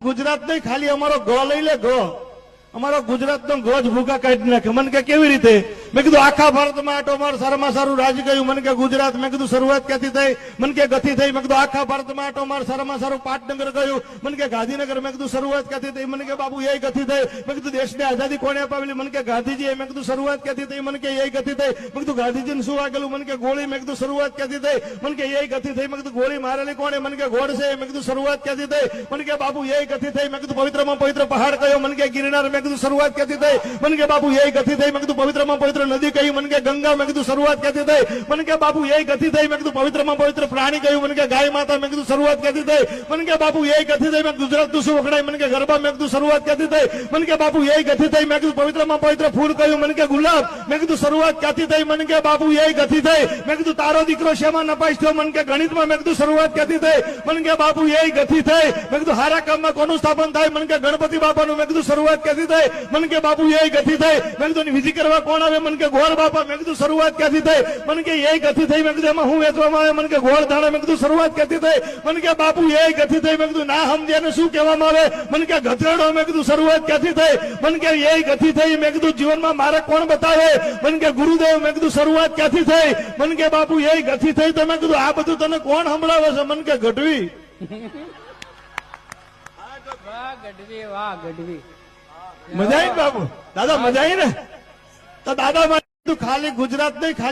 ગુજરાત નહીં, ખાલી અમારો ગ લઈ લે, ગ અમારો ગુજરાતનો ગોજ ભૂકા કાઢી નાખે. મને કે કેવી રીતે? મેં કીધું આખા ભારતમાં આટો માર, સારામાં સારું રાજ ગયું. મને કે ગુજરાત. મેં કીધું શરૂઆત ક્યાંથી થઈ? મને કે ગતિ થઈ. મેં કીધું આખા ભારતમાં આટો માર, સારામાં સારું પાટનગર ગયું. મને કે ગાંધીનગર. મેં કીધું શરૂઆત ક્યાંથી થઈ? મને કે બાબુ એ ગતિ થઈ. મેં કીધું દેશને આઝાદી કોને અપાવેલી? મને કે ગાંધીજી. મેં કીધું શરૂઆત ક્યાંથી થઈ? મને કે એ ગતિ થઈ. મેં કીધું ગાંધીજીને શું વાગેલું? મને કે ગોળી. મેં કીધું શરૂઆત ક્યાંથી થઈ? મને કે એ ગતિ થઈ. મેં કીધું ગોળી મારેલી કોણે? મને કે ગોળ છે. મેં કીધું શરૂઆત ક્યાંથી થઈ? મને કે બાબુ એ ગતિ થઈ. મેં કીધું પવિત્રમાં પવિત્ર પહાડ કયો? મને કે ગિરનાર. મેં કીધું શરૂઆત ક્યાંથી થઈ? મને કે બાબુ એ ગતિ થઈ. મેં કીધું પવિત્રમાં પવિત્ર નદી કઈ? મને કે ગંગા. મેં કીધું શરૂઆત ક્યાંથી થઈ? મને કે બાબુ એ ગતિ થઈ. મેં કીધું પવિત્રમાં પવિત્ર પ્રાણી કયું? મને કે ગાય માતા. મેં કીધું શરૂઆત ક્યાંથી થઈ? મને કે બાબુ એ ગતિ થઈ. મેં ગુજરાતનું શું વખણાય? મને કે ગરબા. મેં કીધું શરૂઆત ક્યાંથી થઈ? મને કે બાબુ એ ગતિ થઈ. મેં કીધું પવિત્રમાં પવિત્ર ફૂલ કયું? મને કે ગુલાબ. મેં કીધું શરૂઆત ક્યાંથી થઈ? મને કે બાબુ એ ગતિ થઈ. મેં કીધું તારો દીકરો શેમાં નપાઈશ થયો? મને કે ગણિતમાં. મેં કીધું શરૂઆત ક્યાંથી થઈ? મને કે બાબુ એ ગતિ થઈ. મેં કીધું હારા કામમાં કોનું સ્થાપન થાય? મને કે ગણપતિ બાપાનું. મેં કીધું શરૂઆત ક્યાંથી થઈ? મને કે બાબુ એ ગતિ થઈ. મેં કીધું વિધિ કરવા કોણ આવે? મને કે ગોળ બાપા. મેં કીધું શરૂઆત ક્યાંથી થઈ? મને કે એ ગતિ થઈ. મેં કીધું એમાં હું વેચવામાં આવે? મને કે ગોળ ધાણા. મેં કીધું શરૂઆત ક્યાંથી થઈ? મને કે બાપુ એ ગતિ થઈ. મેં કીધું ના સમજ્યાને શું કહેવામાં આવે? મને કે ગધેડો. મેં કીધું શરૂઆત ક્યાંથી થઈ? મને કે એ ગતિ થઈ. મેં કીધું જીવનમાં મારે કોણ બતાવે? મને કે ગુરુદેવ. મેં કીધું શરૂઆત ક્યાંથી થઈ? મને કે બાપુ એ ગતિ થઈ. તો મેં કીધું આ બધું તને કોણ સંભળાવે છે? મને કે ગઢવી. વાહ ગઢવી, વાહ ગઢવી. મજા આવી બાપુ? દાદા મજા આવી ને? તો દાદા ખાલી ગુજરાત નહીં, ખાલી